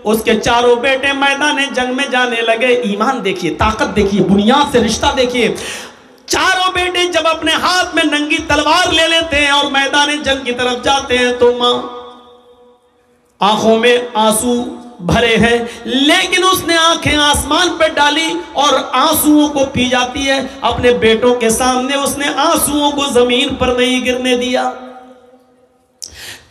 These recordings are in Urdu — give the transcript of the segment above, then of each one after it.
اس کے چاروں بیٹے میدان جنگ میں جانے لگے. ایمان دیکھیے، طاقت دیکھیے، بنیاد سے رشتہ دیکھیے. چاروں بیٹے جب اپنے ہاتھ میں ننگی تلوار لے لیتے ہیں اور میدان جنگ کی طرف جاتے ہیں تو ماں آنکھوں میں آنسو بھرے ہیں، لیکن اس نے آنکھیں آسمان پہ ڈالی اور آنسوؤں کو پی جاتی ہے. اپنے بیٹوں کے سامنے اس نے آنسوؤں کو زمین پر نہیں گرنے دیا.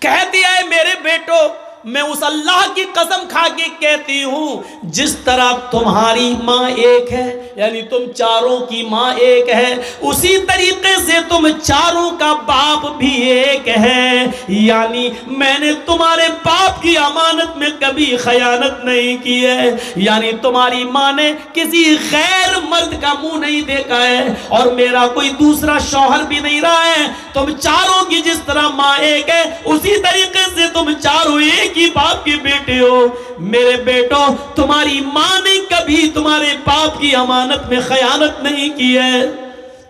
کہتی ہے میرے بیٹو، میں اس اللہ کی قسم کھا کے کہتی ہوں جس طرح تمہاری ماں ایک ہے، یعنی تم چاروں کی ماں ایک ہے، اسی طریقے سے تم چاروں کا باپ بھی ایک ہے. یعنی میں نے تمہارے باپ کی امانت میں کبھی خیانت نہیں کی ہے. یعنی تمہاری ماں نے کسی غیر مرد کا منہ نہیں دیکھا ہے اور میرا کوئی دوسرا شوہر بھی نہیں رہا ہے. تم چاروں کی جس طرح ماں ایک ہے، اسی طریقے سے تم چاروں ایک ہی باپ کے بیٹے ہو. میرے بیٹو، تمہاری ماں نے کبھی تمہارے باپ کی امانت میں خیانت نہیں کی ہے.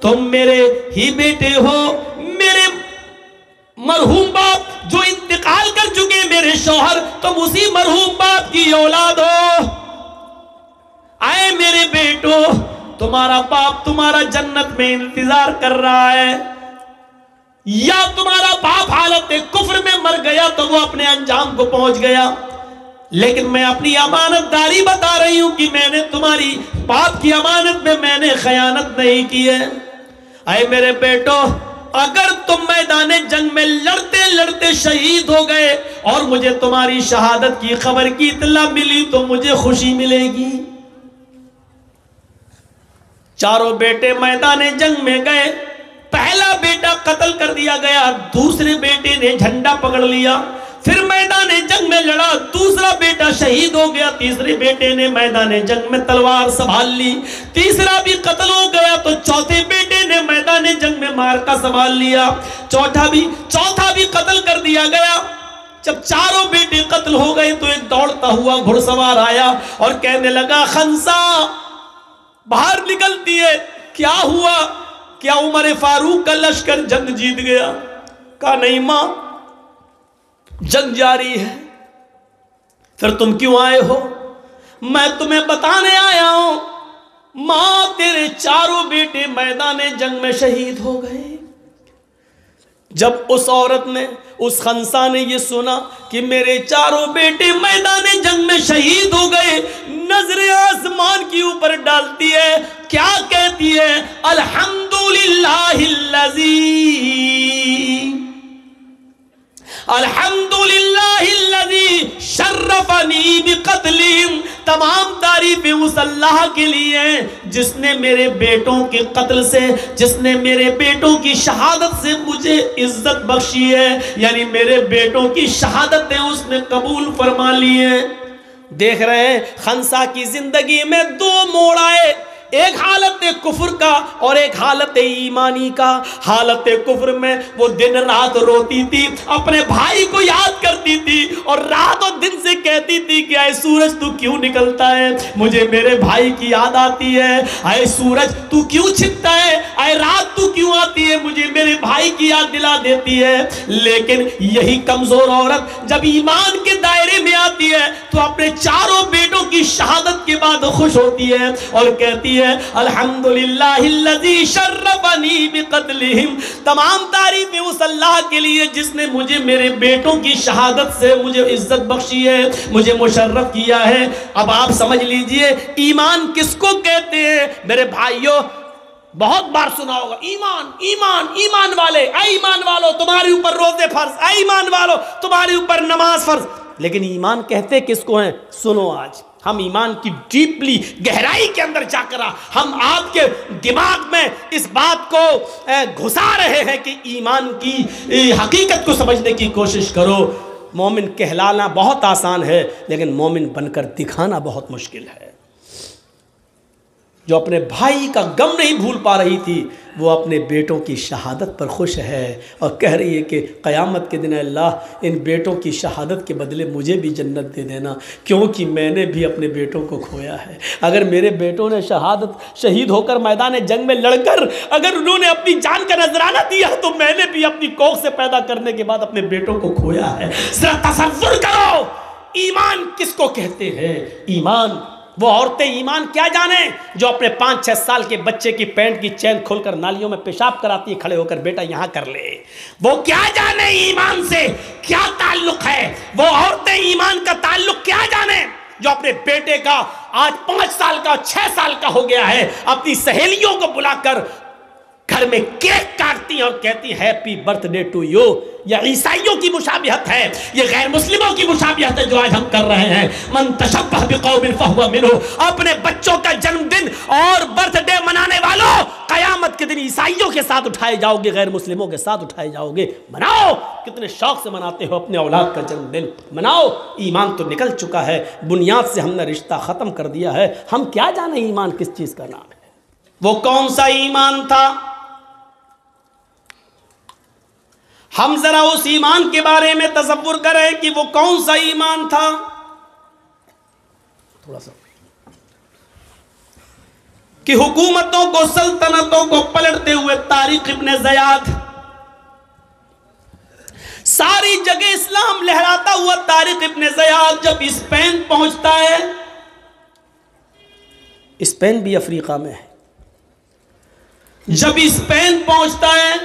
تم میرے ہی بیٹے ہو. میرے مرحوم باپ جو انتقال کر چکے میرے شوہر، تم اسی مرحوم باپ کی اولاد ہو. آئے میرے بیٹو، تمہارا باپ تمہارا جنت میں انتظار کر رہا ہے، یا تمہارا باپ حالت کفر میں مر گیا تو وہ اپنے انجام کو پہنچ گیا. لیکن میں اپنی امانت داری بتا رہی ہوں کہ میں نے تمہاری باپ کی امانت میں میں نے خیانت نہیں کی ہے. اے میرے بیٹو، اگر تم میدان جنگ میں لڑتے لڑتے شہید ہو گئے اور مجھے تمہاری شہادت کی خبر کی اطلاع ملی تو مجھے خوشی ملے گی. چاروں بیٹے میدان جنگ میں گئے. پہلا بیٹا قتل کر دیا گیا، دوسرے بیٹے نے جھنڈا پکڑ لیا، پھر میدان جنگ میں لڑا، دوسرا بیٹا شہید ہو گیا، تیسرے بیٹے نے میدان جنگ میں تلوار سنبھال لی، تیسرا بھی قتل ہو گیا تو چوتھے بیٹے نے میدان جنگ میں مارکا سنبھال لیا، چوتھا بھی قتل کر دیا گیا. جب چاروں بیٹے قتل ہو گئے تو ایک دوڑتا ہوا گھڑ سوار آیا اور کہنے لگا خنسا باہر نکلتی ہے، کیا ہوا؟ کیا عمر فاروق کا لشکر جنگ جیت گیا؟ کہا نہیں ماں، جنگ جاری ہے. پھر تم کیوں آئے ہو؟ میں تمہیں بتانے آیا ہوں ماں تیرے چاروں بیٹے میدان جنگ میں شہید ہو گئے. جب اس عورت نے، اس خنسا نے یہ سنا کہ میرے چاروں بیٹے میدان جنگ میں شہید ہو گئے، نظر آسمان کی اوپر ڈالتی ہے، کیا کہتی ہے؟ الحمدللہ الذی شرفنی بقتلہم. تمام تعریفیں اس اللہ کے لیے ہیں جس نے میرے بیٹوں کے قتل سے، جس نے میرے بیٹوں کی شہادت سے مجھے عزت بخشی ہے. یعنی میرے بیٹوں کی شہادتیں اس نے قبول فرما لی ہیں. دیکھ رہے ہیں خنسا کی زندگی میں دو موڑ آئے، ایک حالت کفر کا اور ایک حالت ایمانی کا. حالت کفر میں وہ دن رات روتی تھی، اپنے بھائی کو یاد کرتی تھی اور رات اور دن سے کہتی تھی کہ اے سورج تو کیوں نکلتا ہے، مجھے میرے بھائی کی یاد آتی ہے. اے سورج تو کیوں چھپتا ہے، اے رات تو کیوں آتی ہے، مجھے میرے بھائی کی یاد دلا دیتی ہے. لیکن یہی کمزور عورت جب ایمان کے دائرے میں آتی ہے تو اپنے چاروں بیٹوں کی شہادت کے بعد خوش ہوتی ہے اور کہتی ہے الحمدللہ الذی شرفنی بقتلہم. تمام تعریفیں اس اللہ کے لیے جس نے مجھے میرے بیٹوں کی شہادت سے مجھے عزت بخشی ہے، مجھے مشرف کیا ہے. اب آپ سمجھ لیجئے ایمان کس کو کہتے ہیں. میرے بھائیوں بہت بار سنا ہوگا ایمان ایمان ایمان والے، اے ایمان والو تمہارے اوپر روزے فرض، اے ایمان والو تمہارے اوپر نماز فرض. لیکن ایمان کہتے کس کو ہیں؟ سنو، آج ہم ایمان کی ڈیپلی گہرائی کے اندر جا کر ہم آپ کے دماغ میں اس بات کو گھسا رہے ہیں کہ ایمان کی حقیقت کو سمجھنے کی کوشش کرو. مومن کہلانا بہت آسان ہے لیکن مومن بن کر دکھانا بہت مشکل ہے. جو اپنے بھائی کا غم نہیں بھول پا رہی تھی وہ اپنے بیٹوں کی شہادت پر خوش ہے اور کہہ رہی ہے کہ قیامت کے دن اللہ ان بیٹوں کی شہادت کے بدلے مجھے بھی جنت دے دینا، کیونکہ میں نے بھی اپنے بیٹوں کو کھویا ہے. اگر میرے بیٹوں نے شہید ہو کر میدان جنگ میں لڑ کر اگر انہوں نے اپنی جان کا نذرانہ دیا تو میں نے بھی اپنی کوکھ سے پیدا کرنے کے بعد اپنے بیٹوں کو کھویا ہے. ذرا تصور کرو ایمان کس کو کہتے ہیں؟ ایمان وہ عورتیں ایمان کیا جانیں جو اپنے 5-6 سال کے بچے کی پینٹ کی چین کھول کر نالیوں میں پیشاب کراتی ہے کھڑے ہو کر، بیٹا یہاں کر لے. وہ کیا جانیں ایمان سے کیا تعلق ہے؟ وہ عورتیں ایمان کا تعلق کیا جانیں جو اپنے بیٹے کا آج 5 سال کا 6 سال کا ہو گیا ہے اپنی سہیلیوں کو بلا کر گھر میں کیک کاٹتی ہیں اور کہتی ہیں ہیپی برتھ ڈے ٹو یو. یہ عیسائیوں کی مشابہت ہے، یہ غیر مسلموں کی مشابہت ہے جو آج ہم کر رہے ہیں. من تشبہ بقوم فہو منہ. اپنے بچوں کا جنم دن اور برتھ ڈے منانے والوں، قیامت کے دن عیسائیوں کے ساتھ اٹھائے جاؤ گے، غیر مسلموں کے ساتھ اٹھائے جاؤ گے. مناؤ، کتنے شوق سے مناتے ہو اپنے اولاد کا جنم دن، مناؤ. ایمان تو نکل چکا ہے، بنیاد سے ہم نے رشتہ ختم کر دیا ہے. ہم کیا جانیں ایمان کس چیز کا نام ہے؟ وہ کون سا ایمان تھا؟ ہم ذرا اس ایمان کے بارے میں تصور کریں کہ وہ کون سا ایمان تھا. تھوڑا سا کہ حکومتوں کو، سلطنتوں کو پلٹتے ہوئے طارق ابن زیاد، ساری جگہ اسلام لہراتا ہوا طارق ابن زیاد جب اسپین پہنچتا ہے، اسپین بھی افریقہ میں ہے، جب اسپین پہنچتا ہے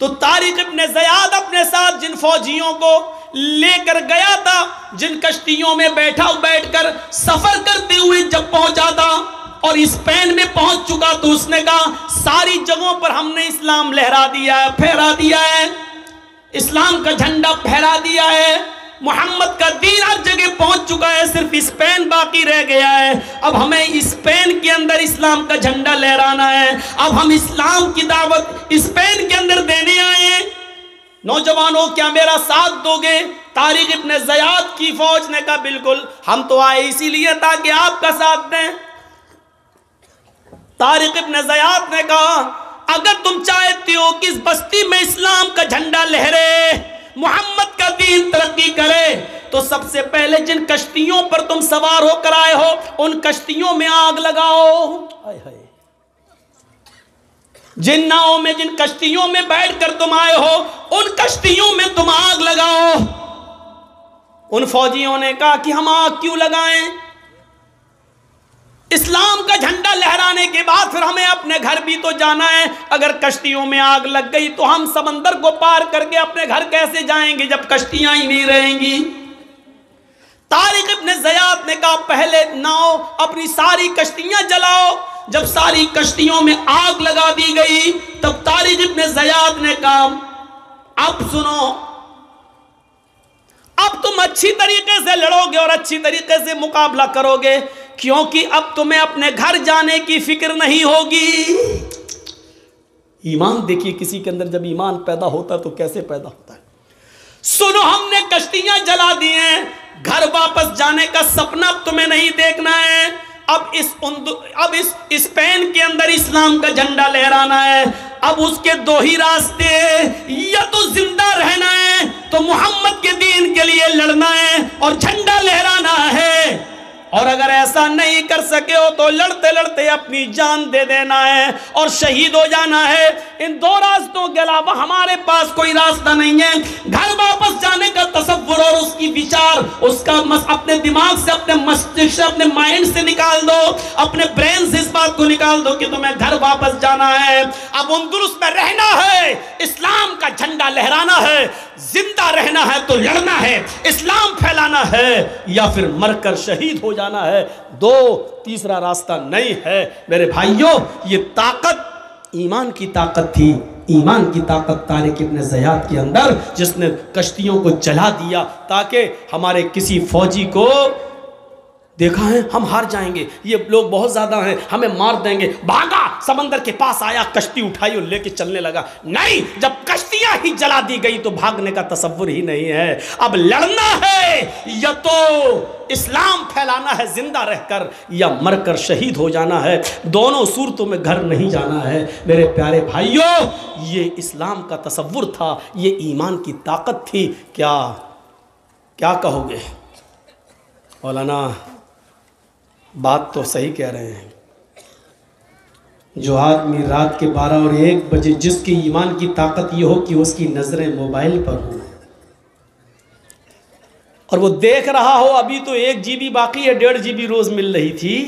تو طارق ابن زیاد اپنے ساتھ جن فوجیوں کو لے کر گیا تھا، جن کشتیوں میں بیٹھ کر سفر کرتے ہوئے جب پہنچا تھا اور اسپین میں پہنچ چکا تو اس نے کہا ساری جگہوں پر ہم نے اسلام لہرا دیا ہے، پھیرا دیا ہے، اسلام کا جھنڈا پھیرا دیا ہے، محمد کا دین ہر جگہ پہنچ چکا ہے، صرف اسپین باقی رہ گیا ہے. اب ہمیں اسپین کے اندر اسلام کا جھنڈا لہرانا ہے، اب ہم اسلام کی دعوت اسپین کے اندر دینے آئے ہیں. نوجوانوں کیا میرا ساتھ دو گے؟ طارق ابن زیاد کی فوج نے کہا بالکل، ہم تو آئے اسی لیے تاکہ آپ کا ساتھ دیں. طارق ابن زیاد نے کہا اگر تم چاہتے ہو کہ اس بستی میں اسلام کا جھنڈا لہرے، محمد کا دین ترقی کرے، تو سب سے پہلے جن کشتیوں پر تم سوار ہو کر آئے ہو ان کشتیوں میں آگ لگاؤ. جن ناؤں میں، جن کشتیوں میں بیٹھ کر تم آئے ہو ان کشتیوں میں تم آگ لگاؤ. ان فوجیوں نے کہا کہ ہم آگ کیوں لگائیں؟ اسلام کا جھنڈا لہرانے کے بعد پھر ہمیں اپنے گھر بھی تو جانا ہے. اگر کشتیوں میں آگ لگ گئی تو ہم سمندر کو پار کر کے اپنے گھر کیسے جائیں گے جب کشتیاں ہی نہیں رہیں گی؟ طارق ابن زیاد نے کہا پہلے ناؤ اپنی ساری کشتیاں جلاؤ. جب ساری کشتیوں میں آگ لگا دی گئی تب طارق ابن زیاد نے کہا اب سنو، اب تم اچھی طریقے سے لڑو گے اور اچھی طریقے سے مقابلہ کرو گے، کیونکہ اب تمہیں اپنے گھر جانے کی فکر نہیں ہوگی. ایمان دیکھیے کسی کے اندر جب ایمان پیدا ہوتا ہے تو کیسے پیدا ہوتا ہے. سنو، ہم نے کشتیاں جلا دی ہیں، گھر واپس جانے کا سپنا اب تمہیں نہیں دیکھنا ہے. اب اس اسپین کے اندر اسلام کا جھنڈا لہرانا ہے. اب اس کے دو ہی راستے، یا تو زندہ رہنا ہے تو محمد کے دین کے لیے لڑنا ہے اور جھنڈا لہرانا ہے، اور اگر ایسا نہیں کر سکے ہو تو لڑتے لڑتے اپنی جان دے دینا ہے اور شہید ہو جانا ہے. ان دو راستوں کے علاوہ ہمارے پاس کوئی راستہ نہیں ہے. گھر واپس جانے کا تصور اور اس کی وچار، اس کا اپنے دماغ سے، اپنے مستقل سے، اپنے مائنڈ سے نکال دو، اپنے برین سے اس بات کو نکال دو کہ تمہیں گھر واپس جانا ہے. اب اندلس میں رہنا ہے، اسلام کا جھنڈا لہرانا ہے، زندہ رہنا ہے تو لڑنا ہے، اسلام پھیلانا ہے، یا پھر مر کر شہید ہو جانا ہے. تیسرا راستہ نہیں ہے. میرے بھائیوں، یہ طاقت ایمان کی طاقت تھی. ایمان کی طاقت طارق ابن زیاد کے اندر، جس نے کشتیوں کو جلا دیا تاکہ ہمارے کسی فوجی کو دیکھا ہے ہم ہار جائیں گے، یہ لوگ بہت زیادہ ہیں، ہمیں مار دیں گے، بھاگا سمندر کے پاس آیا، کشتی اٹھائی اور لے کے چلنے لگا. نہیں، جب کشتیاں ہی جلا دی گئی تو بھاگنے کا تصور ہی نہیں ہے. اب لڑنا ہے، یا تو اسلام پھیلانا ہے زندہ رہ کر، یا مر کر شہید ہو جانا ہے. دونوں صورتوں میں گھر نہیں جانا ہے. میرے پیارے بھائیوں، یہ اسلام کا تصور تھا، یہ ایمان کی طاقت تھی. کیا کہو گے مولانا؟ بات تو صحیح کہہ رہے ہیں. جو آدمی رات کے 12 اور 1 بجے جس کی ایمان کی طاقت یہ ہو کہ اس کی نظریں موبائل پر ہوں، اور وہ دیکھ رہا ہو ابھی تو 1 GB باقی ہے، 1.5 GB روز مل رہی تھی،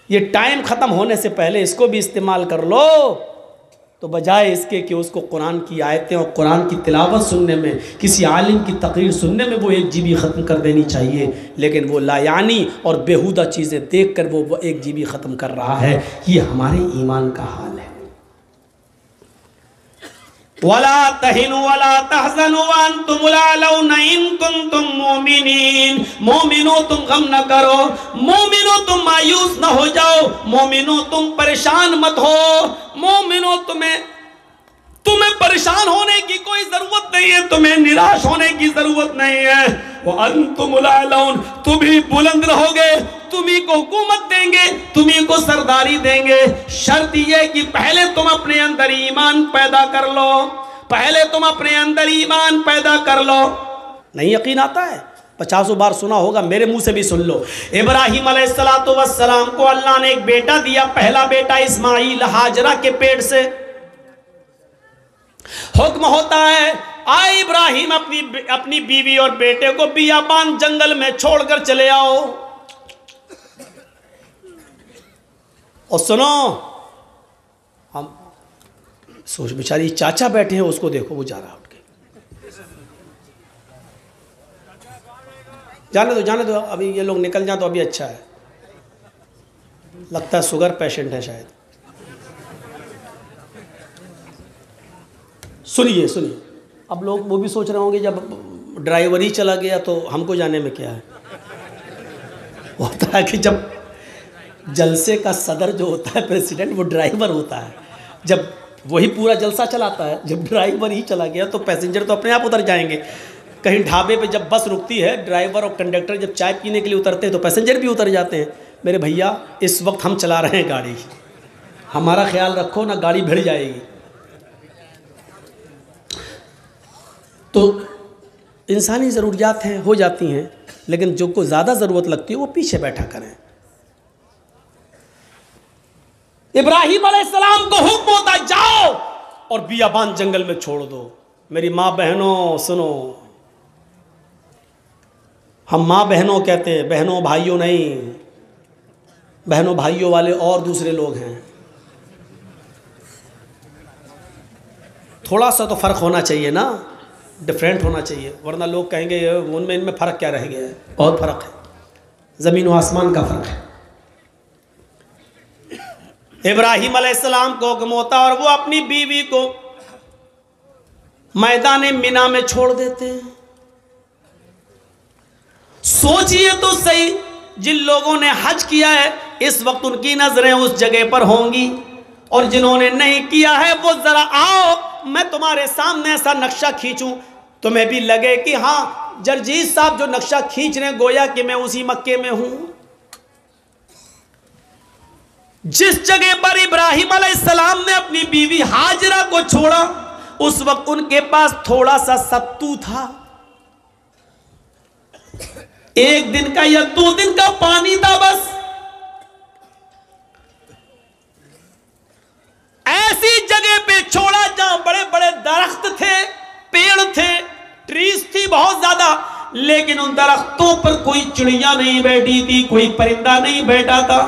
یہ ٹائم ختم ہونے سے پہلے اس کو بھی استعمال کر لو، تو بجائے اس کے کہ اس کو قرآن کی آیتیں اور قرآن کی تلاوت سننے میں، کسی عالم کی تقریر سننے میں وہ 1 GB ختم کر دینی چاہیے، لیکن وہ لا یعنی اور بیہودہ چیزیں دیکھ کر وہ 1 GB ختم کر رہا ہے۔ یہ ہمارے ایمان کا حال ہے۔ وَلَا تَهِنُوا وَلَا تَحْزَنُوا وَأَنْتُمُ الْأَعْلَوْنَ إِن كُنتُم مُؤْمِنِينَ۔ مومنو تم غم نہ کرو، مومنو تم مایوس نہ ہو جاؤ، مومنو تم پریشان مت ہو، مومنو تمہیں پریشان ہونے کی کوئی ضرورت نہیں ہے، تمہیں نراش ہونے کی ضرورت نہیں ہے۔ وَأَنْتُمُ الْأَعْلَوْنَ، تم ہی بلند رہو گے، تم ہی کو حکومت دیں گے، تم ہی کو سرداری دیں گے۔ شرط یہ کہ پہلے تم اپنے اندر ایمان پیدا کر لو، پہلے تم اپنے اندر ایمان پیدا کر لو۔ نہیں یقین آتا ہے؟ 50 بار سنا ہوگا، میرے منہ سے بھی سن لو۔ ابراہیم علیہ السلام کو اللہ نے ایک بیٹا دیا، پہلا بیٹا اسماعیل، ہاجرہ کے پیٹ سے۔ حکم ہوتا ہے آئے ابراہیم اپنی بیوی اور بیٹے کو بیابان جنگل میں چھوڑ کر چلے آؤ۔ اور سنو، ہم سوچ بیچاری چاچا بیٹھے ہیں، اس کو دیکھو وہ جا رہا اٹھ کے، جانے دو ابھی یہ لوگ نکل جائیں تو ابھی اچھا ہے، لگتا ہے شوگر پیشنٹ ہے شاید۔ سنیے اب لوگ وہ بھی سوچ رہے ہوں گے جب ڈرائیور ہی چلا گیا تو ہم کو جانے میں کیا ہے۔ ہوتا ہے کہ جب جلسے کا صدر جو ہوتا ہے پریزیڈنٹ، وہ ڈرائیور ہوتا ہے، جب وہی پورا جلسہ چلاتا ہے، جب ڈرائیور ہی چلا گیا تو پیسنجر تو اپنے آپ اتر جائیں گے۔ کہیں ڈھابے پہ جب بس رکتی ہے، ڈرائیور اور کنڈکٹر جب چائے پینے کے لیے اترتے ہیں تو پیسنجر بھی اتر جاتے ہیں۔ میرے بھیا اس وقت ہم چلا رہے ہیں گاڑی، ہمارا خیال رکھو نہ گاڑی بھڑ جائے گی۔ تو انسانی ضروریات ہیں، ہو جاتی ہیں، لیکن جو کو زیادہ ضرورت لگتی ہے وہ پیچھے بیٹھا کریں۔ ابراہیم علیہ السلام کو حکم ہوتا جاؤ اور بیابان جنگل میں چھوڑ دو۔ میری ماں بہنوں سنو، ہم ماں بہنوں کہتے ہیں، بہنوں بھائیوں نہیں، بہنوں بھائیوں والے اور دوسرے لوگ ہیں۔ تھوڑا سا تو فرق ہونا چاہیے نا، ڈیفرنٹ ہونا چاہیے، ورنہ لوگ کہیں گے ان میں فرق کیا رہ گیا ہے۔ بہت فرق ہے، زمین و آسمان کا فرق ہے۔ ابراہیم علیہ السلام کو حکم ہوتا اور وہ اپنی بیوی کو میدان مینا میں چھوڑ دیتے ہیں۔ سوچئے تو صحیح، جن لوگوں نے حج کیا ہے اس وقت ان کی نظریں اس جگہ پر ہوں گی، اور جنہوں نے نہیں کیا ہے وہ ذرا آؤ میں تمہارے سامنے ایسا نقشہ کھینچوں، تمہیں بھی لگے کہ ہاں جرجیت صاحب جو نقشہ کھینچ رہے ہیں گویا کہ میں اسی مکے میں ہوں۔ جس جگہ پر ابراہیم علیہ السلام نے اپنی بیوی ہاجرہ کو چھوڑا اس وقت ان کے پاس تھوڑا سا ستو تھا، 1 دن کا یا 2 دن کا پانی تھا بس۔ ایسی جگہ پہ چھوڑا جہاں بڑے بڑے درخت تھے، پیڑ تھے، ٹریز تھی بہت زیادہ، لیکن ان درختوں پر کوئی چڑیاں نہیں بیٹھی تھی، کوئی پرندہ نہیں بیٹھا تھا۔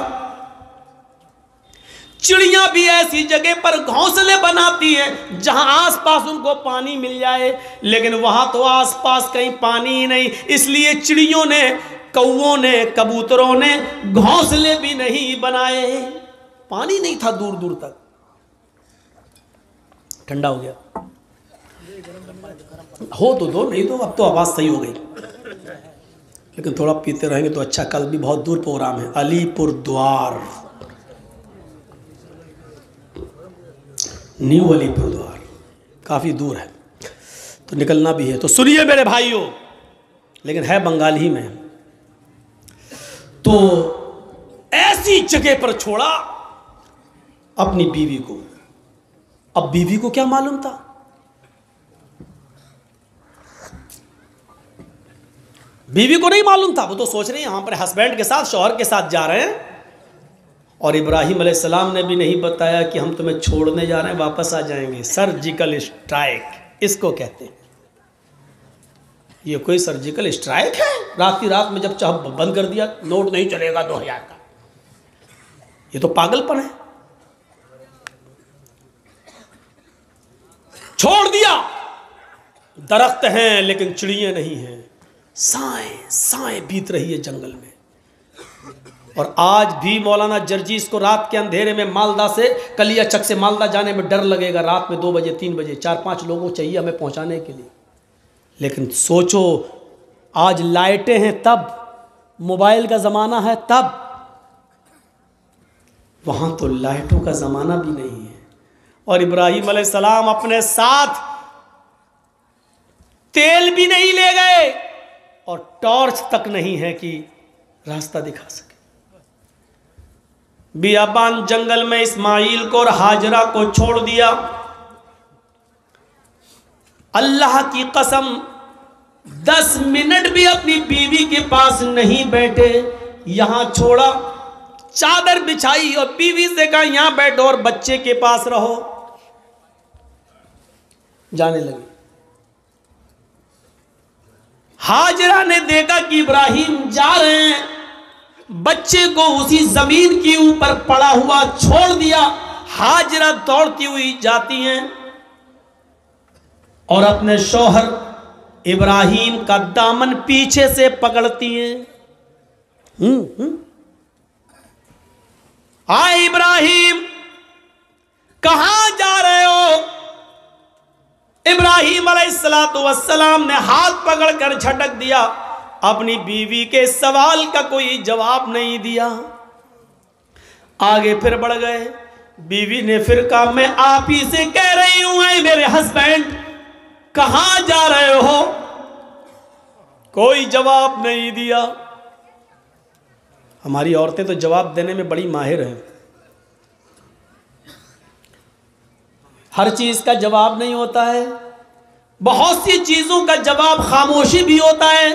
چڑیاں بھی ایسی جگہ پر گھونسلے بناتی ہیں جہاں آس پاس ان کو پانی مل جائے، لیکن وہاں تو آس پاس کہیں پانی ہی نہیں، اس لیے چڑیوں نے، کووں نے، کبوتروں نے گھونسلے بھی نہیں بنائے، پانی نہیں تھا دور دور تک۔ ٹھنڈا ہو گیا ہو تو دو، نہیں تو اب تو آواز صحیح ہو گئی، لیکن تھوڑا پیتے رہیں گے تو اچھا۔ کل بھی بہت دور پروگرام ہے، علی پور دوار، نیو علی پور دوار، کافی دور ہے تو نکلنا بھی ہے۔ تو سنیے میرے بھائیوں، لیکن ہے بنگال ہی میں۔ تو ایسی جگہ پر چھوڑا اپنی بیوی کو۔ اب بیوی کو کیا معلوم تھا؟ بیوی کو نہیں معلوم تھا، وہ تو سوچ رہی ہیں ہم اپنے ہسبینڈ کے ساتھ، شوہر کے ساتھ جا رہے ہیں، اور ابراہیم علیہ السلام نے بھی نہیں بتایا کہ ہم تمہیں چھوڑنے جا رہے ہیں، واپس آ جائیں گے۔ سرجیکل اسٹرائک اس کو کہتے ہیں، یہ کوئی سرجیکل اسٹرائک ہے؟ رات کی رات میں جب چاہ بند کر دیا، نوٹ نہیں چلے گا 2000 کا، یہ تو پاگل پن ہے۔ چھوڑ دیا، درخت ہیں لیکن چڑیاں نہیں ہیں، سائیں بیت رہی ہے جنگل میں۔ اور آج بھی مولانا جرجیس کو رات کے اندھیرے میں مالدہ سے کلیا چک سے مالدہ جانے میں ڈر لگے گا، رات میں 2 بجے 3 بجے 4-5 لوگوں چاہیے ہمیں پہنچانے کے لیے۔ لیکن سوچو آج لائٹیں ہیں تب، موبائل کا زمانہ ہے تب، وہاں تو لائٹوں کا زمانہ بھی نہیں ہے۔ اور ابراہیم علیہ السلام اپنے ساتھ تیل بھی نہیں لے گئے اور ٹارچ تک نہیں ہے کہ راستہ دکھا سکے۔ بیابان جنگل میں اسماعیل کو اور ہاجرہ کو چھوڑ دیا۔ اللہ کی قسم 10 منٹ بھی اپنی بیوی کے پاس نہیں بیٹھے، یہاں چھوڑا، چادر بچھائی اور بیوی سے کہا یہاں بیٹھو اور بچے کے پاس رہو، جانے لگے۔ ہاجرہ نے دیکھا کہ ابراہیم جا رہے ہیں، بچے کو اسی زمین کے اوپر پڑا ہوا چھوڑ دیا۔ ہاجرہ دوڑتی ہوئی جاتی ہیں اور اپنے شوہر ابراہیم کا دامن پیچھے سے پکڑتی ہیں۔ آئے ابراہیم، کہاں جا رہے ہو؟ ابراہیم علیہ السلام نے ہاتھ پکڑ کر جھٹک دیا، اپنی بیوی کے سوال کا کوئی جواب نہیں دیا، آگے پھر بڑھ گئے۔ بیوی نے پھر کہا میں آپ ہی سے کہہ رہی ہوں، اے میرے ہسبینڈ کہاں جا رہے ہو؟ کوئی جواب نہیں دیا۔ ہماری عورتیں تو جواب دینے میں بڑی ماہر ہیں، ہر چیز کا جواب نہیں ہوتا ہے، بہت سی چیزوں کا جواب خاموشی بھی ہوتا ہے۔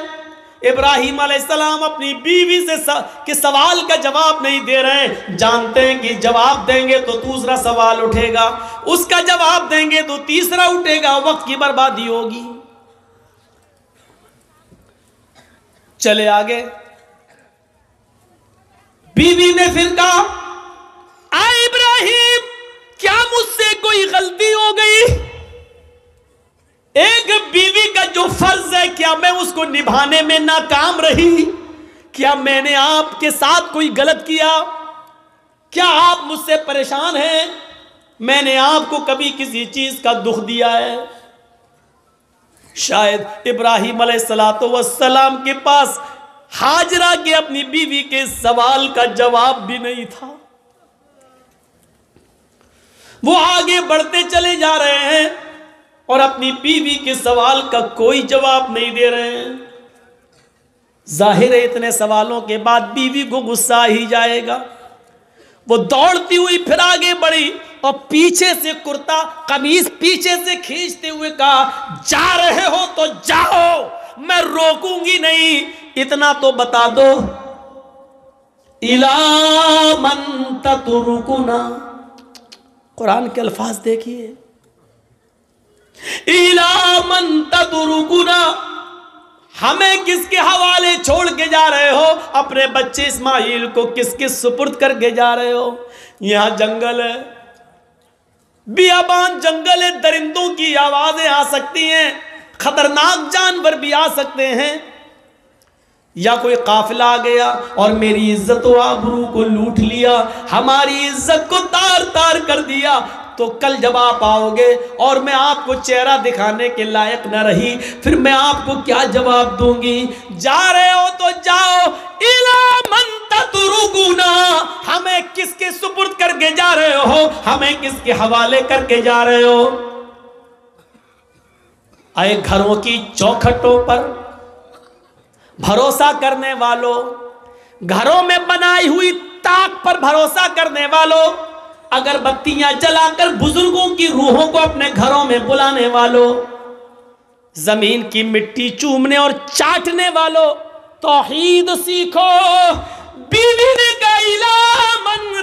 ابراہیم علیہ السلام اپنی بیوی سے کے سوال کا جواب نہیں دے رہے ہیں، جانتے ہیں کہ جواب دیں گے تو دوسرا سوال اٹھے گا، اس کا جواب دیں گے تو تیسرا اٹھے گا، وقت کی بربادی ہوگی۔ چلے آگے، بیوی نے پھر کہا اے ابراہیم کیا مجھ سے کوئی غلطی ہو گئی؟ ایک بیوی کا جو فرض ہے کیا میں اس کو نبھانے میں ناکام رہی؟ کیا میں نے آپ کے ساتھ کوئی غلط کیا؟ کیا آپ مجھ سے پریشان ہیں؟ میں نے آپ کو کبھی کسی چیز کا دکھ دیا ہے؟ شاید ابراہیم علیہ السلام کے پاس ہاجرہ کے اپنی بیوی کے سوال کا جواب بھی نہیں تھا۔ وہ آگے بڑھتے چلے جا رہے ہیں اور اپنی بیوی کے سوال کا کوئی جواب نہیں دے رہے ہیں۔ ظاہر ہے اتنے سوالوں کے بعد بیوی کو غصہ ہی جائے گا۔ وہ دوڑتی ہوئی پھر آگے بڑھی اور پیچھے سے کرتا قمیص پیچھے سے کھینچتے ہوئے کہا جا رہے ہو تو جاؤ، میں روکوں گی نہیں، اتنا تو بتا دو اِلَىٰ مَن تَتْرُكُنَا۔ قرآن کے الفاظ دیکھیے، اِلَىٰ مَن تَتْرُكُنَا، ہمیں کس کے حوالے چھوڑ کے جا رہے ہو؟ اپنے بچے اسماعیل کو کس کے سپرد کر کے جا رہے ہو؟ یہاں جنگل ہے، بیابان جنگل ہے، درندوں کی آوازیں آ سکتی ہیں، خطرناک جانور بھی آ سکتے ہیں، یا کوئی قافلہ آ گیا اور میری عزت و آبرو کو لوٹ لیا، ہماری عزت کو تار تار کر دیا، تو کل جب آپ آؤ گے اور میں آپ کو چہرہ دکھانے کے لائق نہ رہی، پھر میں آپ کو کیا جواب دوں گی؟ جا رہے ہو تو جاؤ، اِلَىٰ مَن تَتْرُكُنَا، ہمیں کس کے سپرد کر کے جا رہے ہو؟ ہمیں کس کے حوالے کر کے جا رہے ہو؟ اے گھروں کی چوکھٹوں پر بھروسہ کرنے والوں، گھروں میں بنائی ہوئی طاق پر بھروسہ کرنے والوں، اگر بتیاں جلا کر بزرگوں کی روحوں کو اپنے گھروں میں بلانے والوں، زمین کی مٹی چومنے اور چاٹنے والوں، توحید سیکھو۔ بیوی نے کہا اِلَىٰ مَن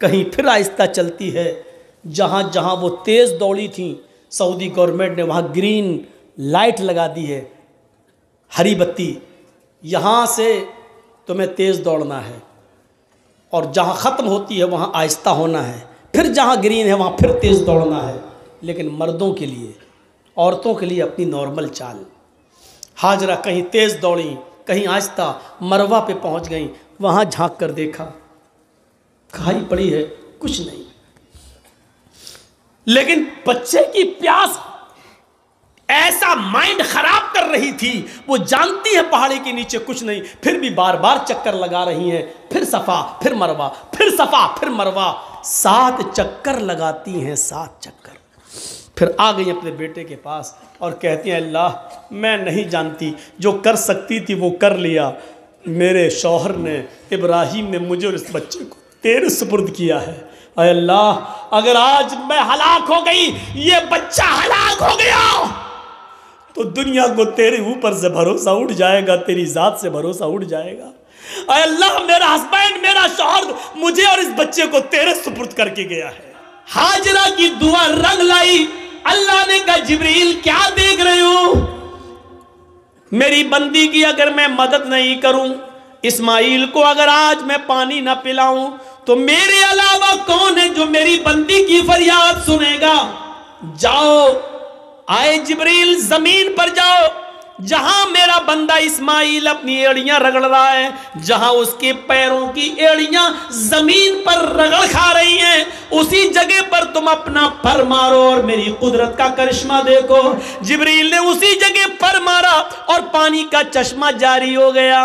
کہیں پھر آہستہ چلتی ہے. جہاں جہاں وہ تیز دوڑی تھیں سعودی گورنمنٹ نے وہاں گرین لائٹ لگا دی ہے, ہری بتی, یہاں سے تمہیں تیز دوڑنا ہے, اور جہاں ختم ہوتی ہے وہاں آہستہ ہونا ہے, پھر جہاں گرین ہے وہاں پھر تیز دوڑنا ہے. لیکن مردوں کے لیے, عورتوں کے لیے اپنی نارمل چال. ہاجرہ کہیں تیز دوڑیں کہیں آہستہ, مروہ پہ پہنچ گئیں, وہاں جھانک کر دیکھا کھائی پڑی ہے, کچھ نہیں. لیکن بچے کی پیاس ایسا مائنڈ خراب کر رہی تھی, وہ جانتی ہے پہاڑی کے نیچے کچھ نہیں, پھر بھی بار بار چکر لگا رہی ہیں, پھر صفا پھر مروہ, پھر صفا پھر مروہ, 7 چکر لگاتی ہیں, 7 چکر. پھر آ گئی اپنے بیٹے کے پاس اور کہتی ہیں اللہ میں نہیں جانتی, جو کر سکتی تھی وہ کر لیا, میرے شوہر نے ابراہیم نے مجھے اور اس بچے کو تیرے سپرد کیا ہے. اے اللہ اگر آج میں ہلاک ہو گئی, یہ بچہ ہلاک ہو گیا, تو دنیا کو تیرے اوپر سے بھروسہ اٹھ جائے گا, تیری ذات سے بھروسہ اٹھ جائے گا. اے اللہ میرا ہسبینڈ میرا شوہر مجھے اور اس بچے کو تیرے سپرد کر کے گیا ہے. ہاجرہ کی دعا رنگ لائی. اللہ نے کہا جبریل کیا دیکھ رہے ہو, میری بندی کی اگر میں مدد نہیں کروں, اسماعیل کو اگر آج میں پانی نہ پلاؤں, تو میرے علاوہ کون ہے جو میری بندی کی فریاد سنے گا. جاؤ, آئے جبریل زمین پر جاؤ, جہاں میرا بندہ اسماعیل اپنی ایڑیاں رگڑ رہا ہے, جہاں اس کے پیروں کی ایڑیاں زمین پر رگڑ کھا رہی ہیں, اسی جگہ پر تم اپنا پر مارو اور میری قدرت کا کرشمہ دیکھو. جبریل نے اسی جگہ پر مارا اور پانی کا چشمہ جاری ہو گیا.